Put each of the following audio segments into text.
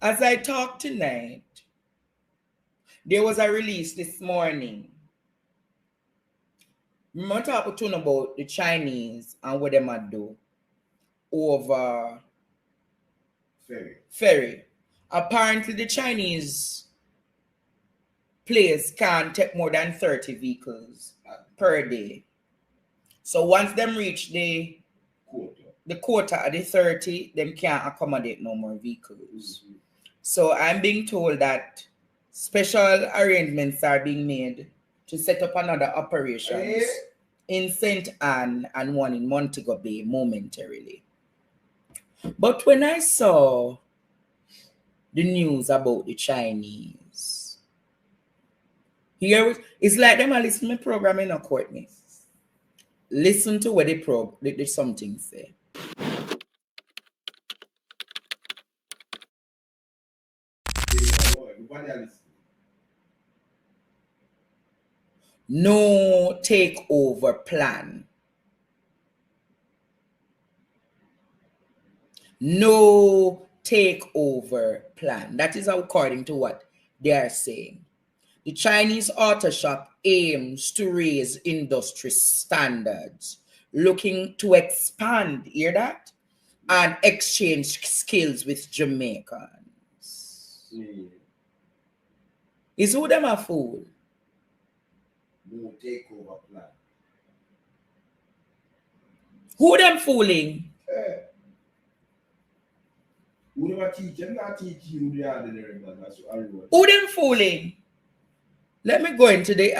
As I talk tonight, there was a release this morning. I'm talking about the Chinese and what they might do over ferry. Apparently, the Chinese place can't take more than 30 vehicles per day. So once them reach the quota at the 30, them can't accommodate no more vehicles. Mm-hmm. So I'm being told that special arrangements are being made to set up another operations in St. Anne and one in Montego Bay momentarily. But when I saw the news about the Chinese, here it's like them are listening to my program in a Courtney. Listen to what the something say. No takeover plan. No takeover plan. That is according to what they are saying. The Chinese auto shop aims to raise industry standards, looking to expand, hear that? And exchange skills with Jamaicans. Yeah. Is who them a fool? No takeover plan. Who them fooling? Who them teaching? Who them fooling? Let me go into the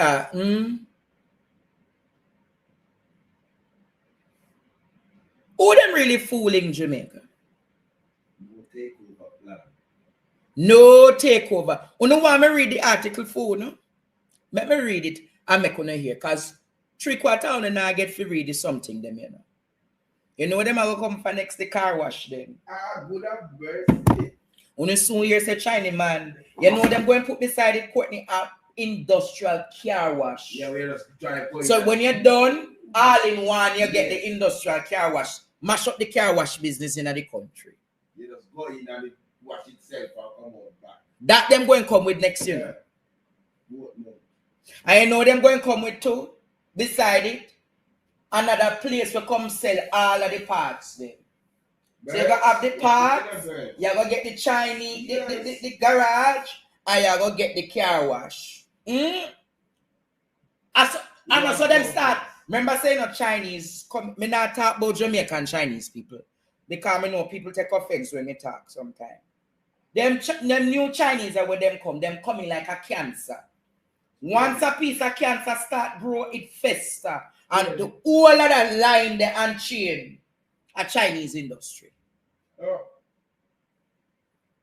Who them really fooling Jamaica? No takeover plan. No takeover. You know why I read the article for no? Let me read it and make you hear, because 3/4 hour and I get to read something them, you know. You know them I will come for next the car wash them. Good at birthday. When you soon hear say Chinese man, you know them going put beside it Courtney up industrial car wash. Yeah, we just try to so when you're done, all in one, you get the industrial car wash. Mash up the car wash business in the country. You just go in and wash itself and come out back. That them going to come with next year. No. I know them going to come with two. Beside it, another place will come sell all of the parts there. So you're going to have the parts, you're going to get the Chinese, the garage, and you're going to get the car wash. And so them start. Remember saying of Chinese, me not talk about Jamaican Chinese people. Because I know people take offense when me talk sometimes. Them new Chinese are where them coming like a cancer. Once a piece of cancer start grow, it fester. And the whole of that line there and chain a Chinese industry. Oh.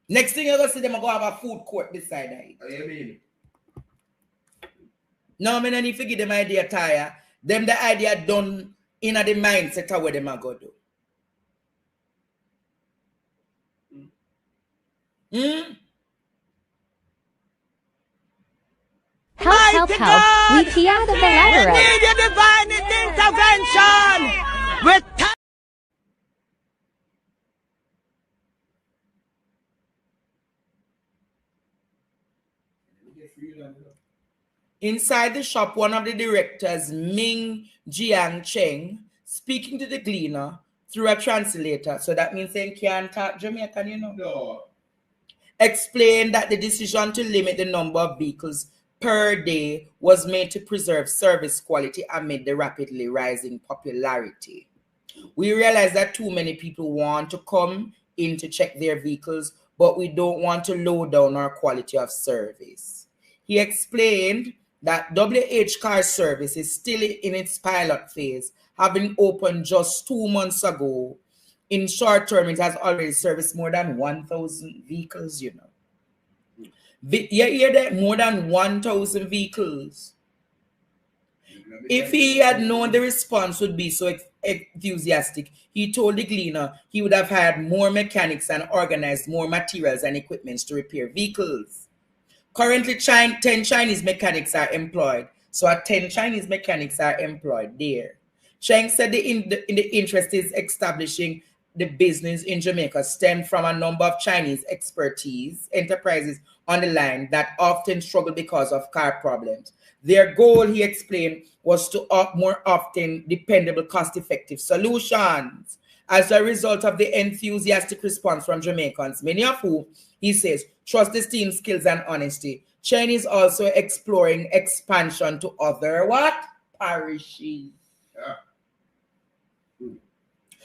Next thing you're going to see them go have a food court beside it. What do you mean? No, I don't need to give them idea tire. Them the idea done in the mindset of what them are going to do. Help. We key out of the lateral. We need your divine intervention. With Inside the shop, one of the directors, Ming Jiang Cheng, speaking to the Gleaner through a translator, so that means they can't talk Jamaican, you know. No. Explained that the decision to limit the number of vehicles per day was made to preserve service quality amid the rapidly rising popularity. We realize that too many people want to come in to check their vehicles, but we don't want to low down our quality of service. He explained that WH Car Service is still in its pilot phase, having opened just 2 months ago. In short term, it has already serviced more than 1,000 vehicles, you know. You hear that? More than 1,000 vehicles. If he had known the response would be so enthusiastic, he told the Gleaner he would have had more mechanics and organized more materials and equipment to repair vehicles. Currently, 10 Chinese mechanics are employed. So 10 Chinese mechanics are employed there. Cheng said the interest is establishing the business in Jamaica stemmed from a number of Chinese enterprises on the line that often struggle because of car problems. Their goal, he explained, was to offer more often dependable, cost-effective solutions. As a result of the enthusiastic response from Jamaicans, many of whom, he says, trust the team's skills and honesty, China is also exploring expansion to other what? Parishes. Yeah.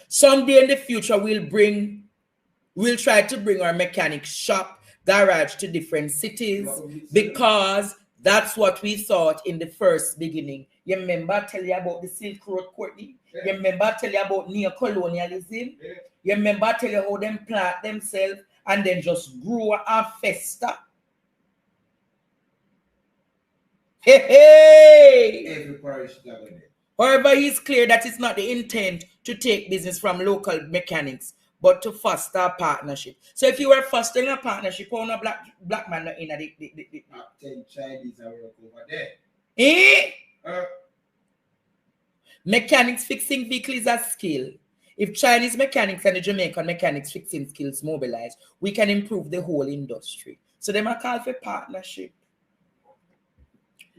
Someday in the future, we'll try to bring our mechanic shop, garage to different cities because that's what we thought in the first beginning. You remember I tell you about the Silk Road, Courtney? Yeah. You remember I tell you about neo-colonialism? Yeah. You remember I tell you how them plant themselves and then just grow and fester? Hey! Every parish that way. However, it's clear that it's not the intent to take business from local mechanics, but to foster a partnership. So if you were fostering a partnership, how no black man not in the 10 Chinese are work over there. Eh? Mechanics fixing vehicles is a skill. If Chinese mechanics and the Jamaican mechanics fixing skills mobilize, we can improve the whole industry. So they might call for partnership.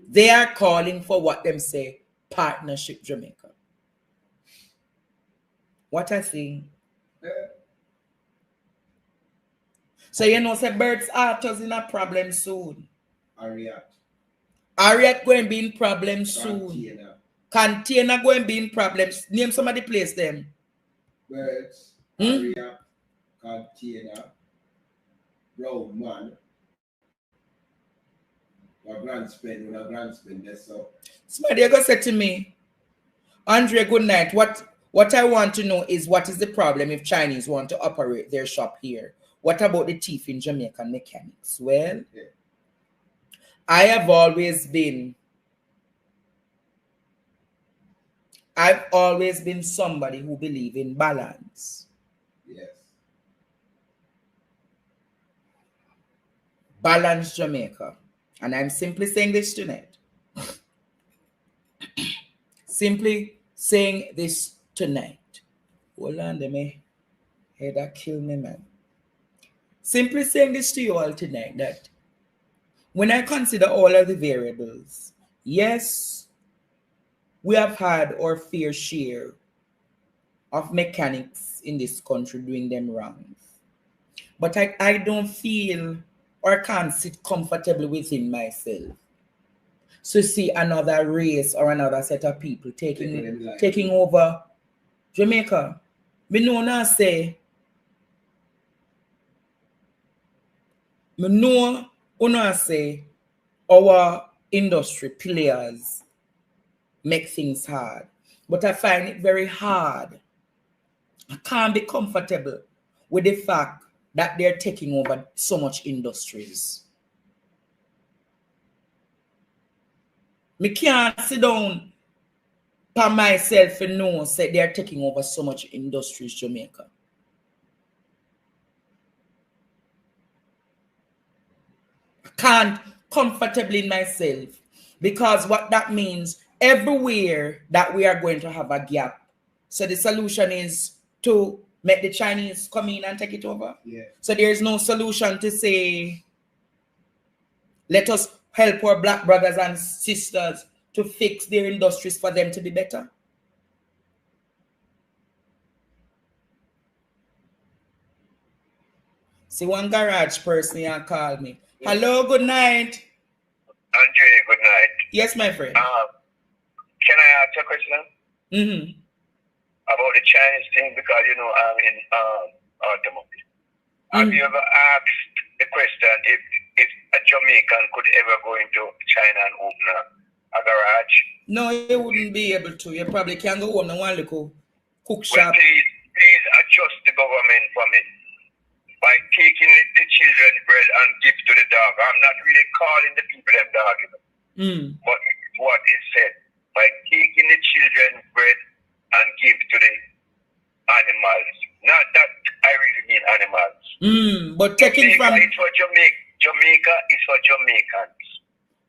They are calling for what them say, partnership Jamaica. What I think. So you know, say Birds Arthur's in a problem soon. Harriet going to be in problem soon. Container going to be in problems. Name some of the place them. Birds, Harriet, Container, Brown Man. Or grand spend, that's all. Somebody going to say to me, Andre, good night. What I want to know is what is the problem if Chinese want to operate their shop here? What about the thief in Jamaican mechanics? Well, yeah. I've always been somebody who believes in balance. Yes. Balance Jamaica. And I'm simply saying this tonight. Simply saying this tonight. Hold on, me. Hey, that kill me, man. Simply saying this to you all tonight that when I consider all of the variables, yes, we have had our fair share of mechanics in this country doing them wrong. But I don't feel or can't sit comfortably within myself to see another race or another set of people taking over Jamaica. Me know say our industry players make things hard, but I find it very hard. I can't be comfortable with the fact that they're taking over so much industries. Me can't sit down by myself and know say they're taking over so much industries, Jamaica. I can't comfortably in myself because what that means, everywhere that we are going to have a gap. So the solution is to make the Chinese come in and take it over. Yeah. So there is no solution to say, let us help our black brothers and sisters to fix their industries for them to be better. See, one garage person here called me. Yeah. Hello, good night. Andre, good night. Yes, my friend. Can I ask you a question? Mm-hmm. About the Chinese thing, because you know I'm in automobile. Have you ever asked the question if a Jamaican could ever go into China and open a garage? No, you wouldn't be able to. You probably can't go home and one little cook shop. Well, please adjust the government for me by taking the children bread and give to the dog. I'm not really calling the people them dog, you know. But what is said, by taking the children bread and give to the animals. Not that I really mean animals. But taking Jamaica from is for Jamaica is for Jamaicans.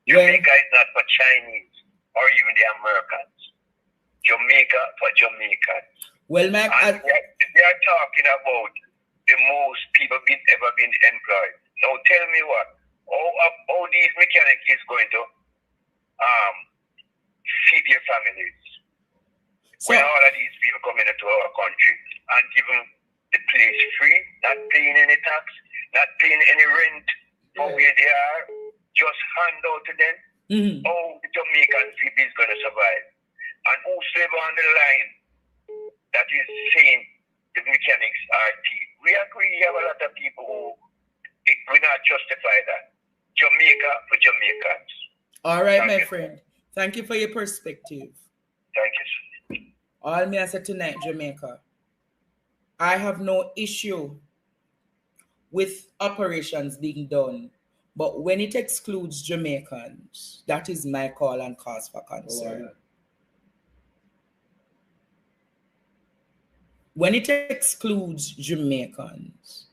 Jamaica is not for Chinese or even the Americans. Jamaica for Jamaicans. Well, the they are talking about the most people ever been employed. Now tell me what, how these mechanics is going to feed their families. When all of these people coming into our country and giving the place free, not paying any tax, not paying any rent for where they are, just hand out to them. How the Jamaican people is going to survive. And whosoever on the line that is saying the mechanics are cheap. We agree, we have a lot of people who will not justify that. Jamaica for Jamaicans. All right, my friend. Thank you for your perspective. Thank you, sir. All me I said tonight, Jamaica, I have no issue with operations being done, but when it excludes Jamaicans, that is my call and cause for concern. When it excludes Jamaicans,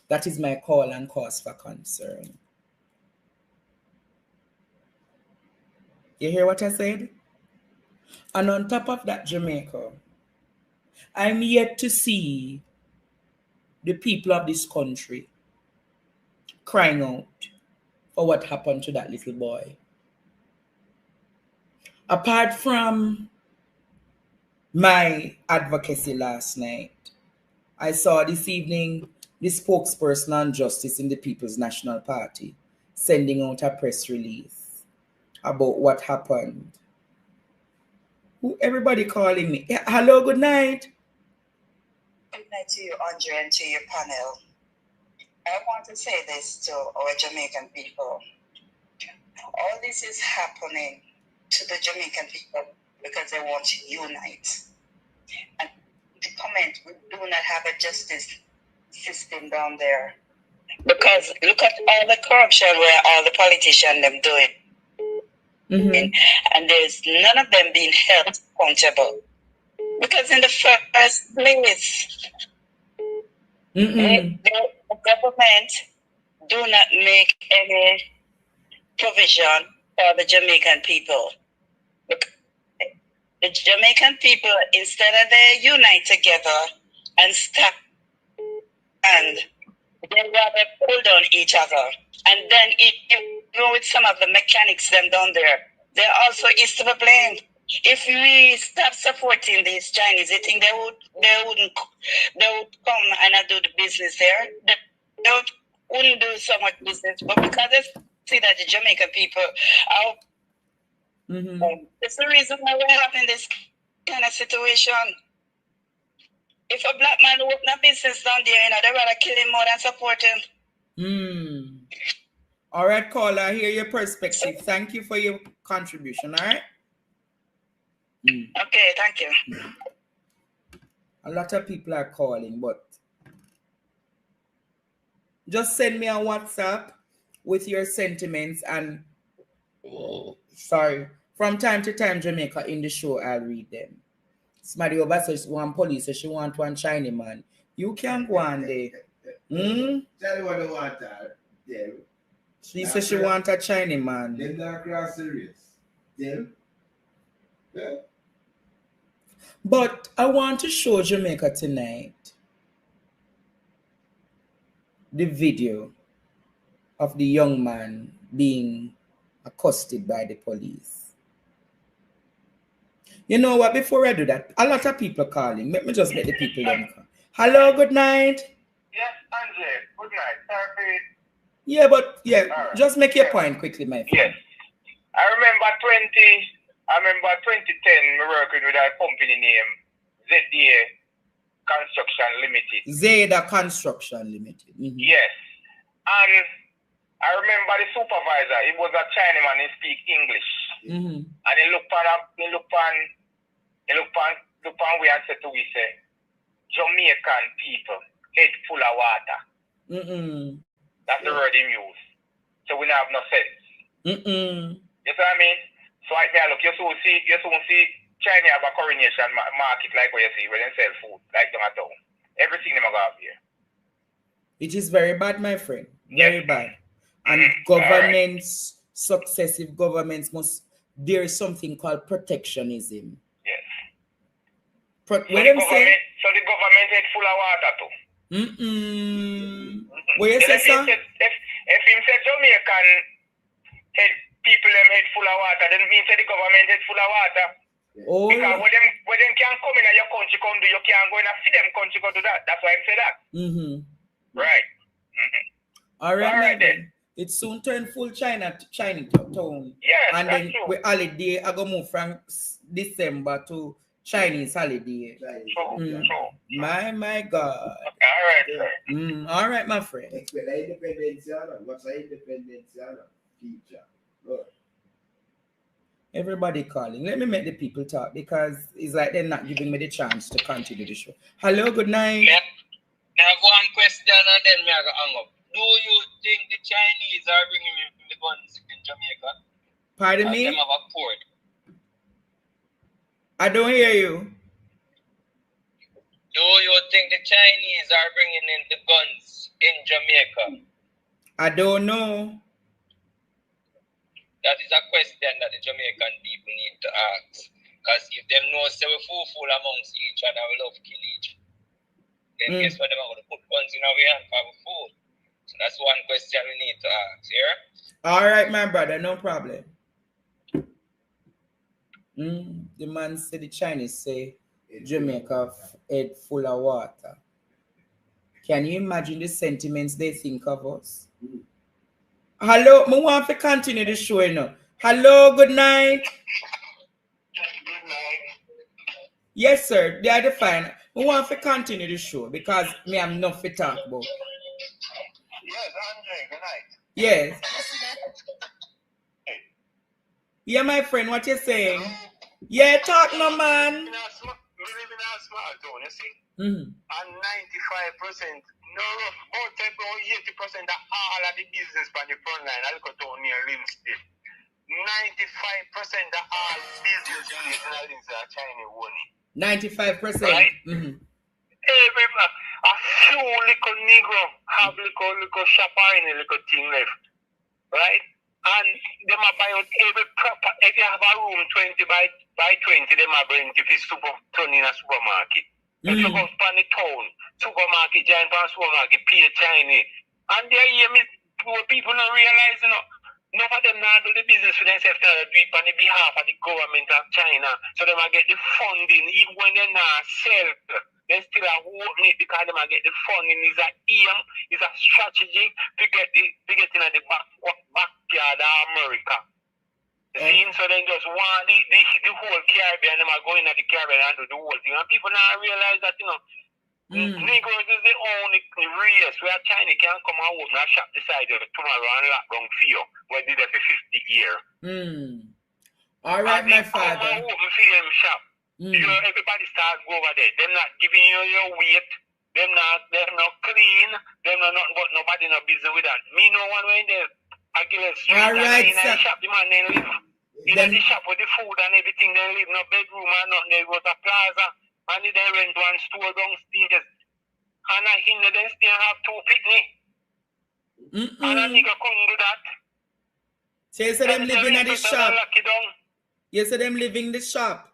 that is my call and cause for concern. You hear what I said? And on top of that, Jamaica, I'm yet to see the people of this country crying out for what happened to that little boy. Apart from my advocacy last night, I saw this evening the spokesperson on justice in the People's National Party sending out a press release about what happened. Everybody calling me. Yeah, hello, good night. Good night to you, Andre, and to your panel. I want to say this to our Jamaican people. All this is happening to the Jamaican people because they want to unite. And to comment, we do not have a justice system down there. Because look at all the corruption where all the politicians them doing. And there's none of them being held accountable. Because in the first place, the government do not make any provision for the Jamaican people. The Jamaican people, instead of they unite together and stand, and they rather pull down each other. And then, you know, with some of the mechanics them down there, they also is to be blamed. If we stop supporting these Chinese, you think they would come and do the business there? They wouldn't do so much business, but because they see that the Jamaican people are, it's the reason why we're having this kind of situation. If a black man open a business down there, you know, they rather kill him more than support him. All right, caller, I hear your perspective. Thank you for your contribution, all right? Okay, thank you. A lot of people are calling, but just send me a WhatsApp with your sentiments and, from time to time, Jamaica, in the show, I'll read them. Somebody over says one police says she want one Chinese man. You can't go on there. Tell you what I want her. She says she want a Chinese man. Them not cross serious. Them. Yeah. But I want to show Jamaica tonight the video of the young man being accosted by the police. You know what? Before I do that, a lot of people calling. Let me just let the people them call. Hello, good night. Yes, Andre, good night. Sorry. Yeah, but just make your point quickly, my friend. Yes. I remember 2010, we working with a company named ZDA Construction Limited. Zeda Construction Limited. Yes. And I remember the supervisor, he was a Chinaman, he speak English. And he looked on we and said to we say, Jamaican people, head full of water. That's the word he used. So we don't have no sense. You see what I mean? So right now, look, you soon see China have a coronation market like what you see where they sell food, like them at home. Everything them go up here. It is very bad, my friend. Very bad. And governments, successive governments there is something called protectionism. Yes. So the government head full of water too. What you say, sir? If him said Jamaican head people them head full of water, then means the government head full of water. Oh. Because when them can't come in your country, come do, you can't go in and feed them country, go do that. That's why I say that. Right. All right then. It soon turn full Chinatown. Yes, and that's then true. with holiday, I go move from December to Chinese holiday. True. My God. All right, sir. All right, my friend. Explain the independence, what's the independence feature? Look. Everybody calling. Let me make the people talk because it's like they're not giving me the chance to continue the show. Hello, good night. Yeah. Now one question and then me I go hang up. Do you think the Chinese are bringing the guns in Jamaica? Pardon me? Them have a port. I don't hear you. Do you think the Chinese are bringing in the guns in Jamaica? I don't know. That is a question that the Jamaican people need to ask. Because if them know say we fool amongst each other, we love kill each other, then guess what, them are going to put guns in our hand for our food. So that's one question we need to ask, yeah? All right, my brother, no problem. The man said the Chinese say Jamaica head full of water. Can you imagine the sentiments they think of us? Hello, I want to continue the show now. Hello, good night. Good night. Yes, sir, they are the fine. I want to continue the show because me have enough to talk about. Yes, Andre, good night. Yes. Yeah, my friend, what you saying? Yeah, talk no, man. We live in a small town, you see? Mm-hmm. And 95%, no, about 80% of all of the business on the front line, I'll go down near Linstead. 95% of all business in Linstead are Chinese only. 95%. Right? Mm-hmm. A few little Negro have little shopper in a little thing left. Right? And they might buy out every proper, if you have a room 20 by 20, they might bring it if it's turn in a supermarket. If you go to the town, supermarket, giant supermarket, pay Chinese. And there people don't realize, none of them now do the business for themselves, they do it on the behalf of the government of China. So they might get the funding, even when they not sell. They still are holding it because they might get the funding. Is a aim, is a strategy to get in the backyard of America. See, so they just want the whole Caribbean, they might go in at the Caribbean and do the whole thing. And people now realize that, Negroes is the only race where China can come out and shop beside you tomorrow and lock down for you. We did it for 50 years. All right, my father. Come open for them shop. Everybody starts go over there. They're not giving you your weight. They're not clean. They're not nothing but nobody no business with that. Me no one way in there. I give a street. All right, in the shop, the man they live. In the shop with the food and everything, they live no bedroom and nothing. They go to plaza and they rent one store downstairs. And I hinder them still have two picnic. And a nigga couldn't do that. So you say them living at the shop? You say them living in the shop?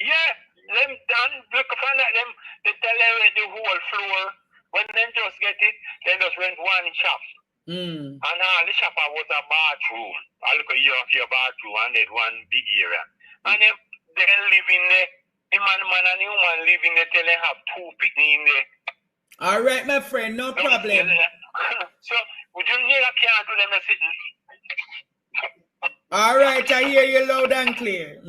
Yeah, them done. Look upon that, them, they tell them the whole floor. When they just get it, they just rent one shop. And all the shop was a bathroom. I look at your bathroom and then one big area. And then they live in there. The man and the woman live in there till they have two picnic in there. All right, my friend, no problem. So, would you need a can't do them sitting? All right, I hear you loud and clear.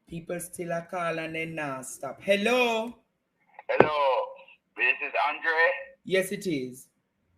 People still a call and then now stop. Hello. Hello. This is Andre. Yes, it is.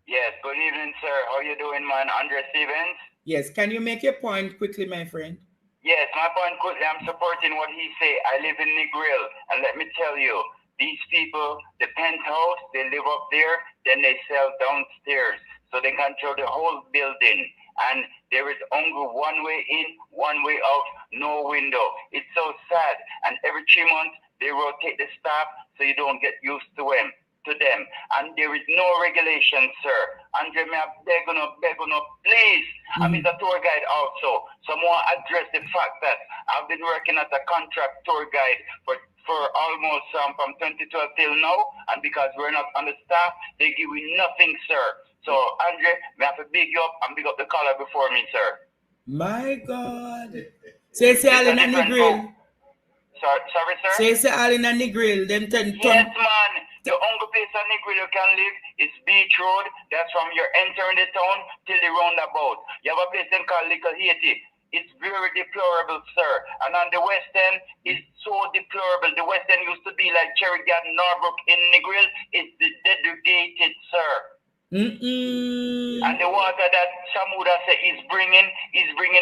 Yes, good evening, sir. How you doing, man? Andre Stevens? Yes, can you make your point quickly, my friend? Yes, my point quickly. I'm supporting what he say. I live in Negril, and let me tell you, these people, the penthouse, they live up there, then they sell downstairs. So they control the whole building. And there is only one way in, one way out, no window. It's so sad. And every 3 months, they rotate the staff so you don't get used to them. to them, and there is no regulation, sir. Andre, me beg on, please. I'm a tour guide also. Someone address the fact that I've been working as a contract tour guide for almost from 2012 till now, and because we're not on the staff, they give me nothing, sir. So, Andre, me have to big you up and big up the caller before me, sir. My God. Say all in the grill. Sorry, sir? Say all in the grill. Them 10 Yes, man. The only place on the grill you can live is Beach Road. That's from your entering the town till the roundabout. You have a place then called Little Haiti. It's very deplorable, sir. And on the West End, it's so deplorable. The West End used to be like Cherry Garden, Norbrook in the grill. It's degraded, sir. And the water that Samuda said is bringing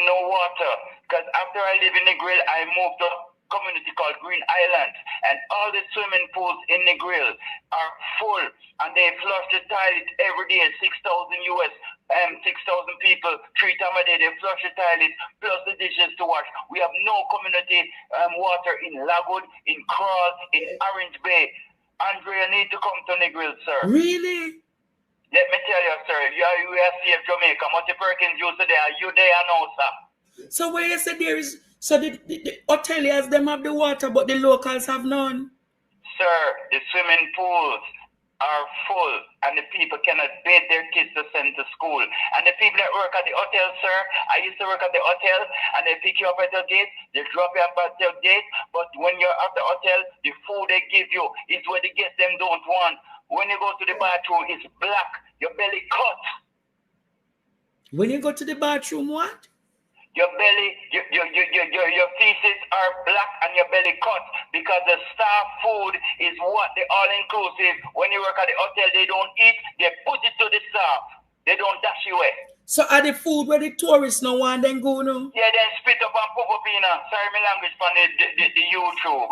no water. Because after I live in the grill, I moved to a community called Green Island, and all the swimming pools in the grill are full, and they flush the toilet every day. 6,000 people, 3 times a day, they flush the toilet plus the dishes to wash. We have no community water in Lagwood, in Crawl, in Orange Bay. Andre, you need to come to the grill, sir. Really? Let me tell you, sir, you are safe Jamaica. Monty Perkins used to there. You there now, sir. So where you say there is, so the hoteliers, them have the water, but the locals have none? Sir, the swimming pools are full, and the people cannot bathe their kids to send to school. And the people that work at the hotel, sir, I used to work at the hotel, and they pick you up at the gate, they drop you up at the gate, but when you're at the hotel, the food they give you is what the guests them don't want. When you go to the bathroom, it's black, your belly cut. When you go to the bathroom, what? Your belly, your feces are black and your belly cut because the staff food is what the all-inclusive. When you work at the hotel, they don't eat, they put it to the staff. They don't dash you away. So are the food where the tourists no want then go no? Yeah, then spit up and pop up in sorry my language from the YouTube.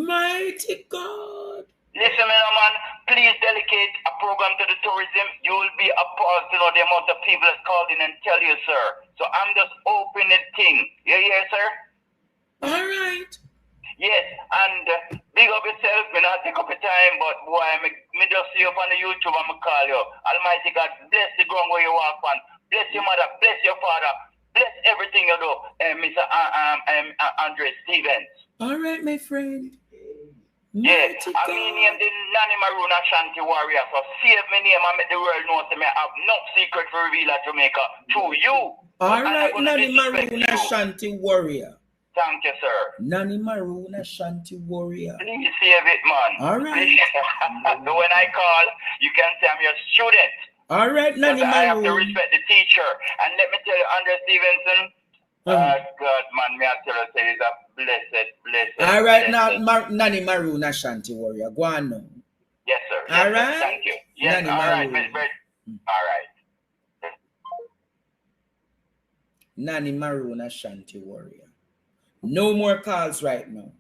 Mighty God. Listen, man, please delegate a program to the tourism. You will be appalled to know the amount of people that called in and tell you, sir. So I'm just opening the thing. You hear, sir? All right. Yes, and big up yourself. Me not take up your time, but boy, me just see you up on the YouTube and me call you. Almighty God, bless the ground where you walk on. Bless your mother, bless your father, bless everything you do, Mr. Andre Stevens. All right, my friend. Yes, I mean name the Nani Maruna Shanti Warrior. So save my name and make the world know that I have no secret to reveal at Jamaica through you. All right, Nani Maruna Shanti Warrior. Thank you, sir. Nani Maruna Shanti Warrior. Please save it, man. All right. So when I call, you can say I'm your student. All right, Nani Maruna. I have to respect the teacher. And let me tell you, Andre Stevenson, God, man, me I tell you, say he's a blessed. All right, now, Nani Maruna Shanti Warrior. Go on now. Yes, sir. All yes, right. Sir. Thank you. Yes, Nani all right. Maruna. All right. Nani Maruna Shanti Warrior. No more calls right now.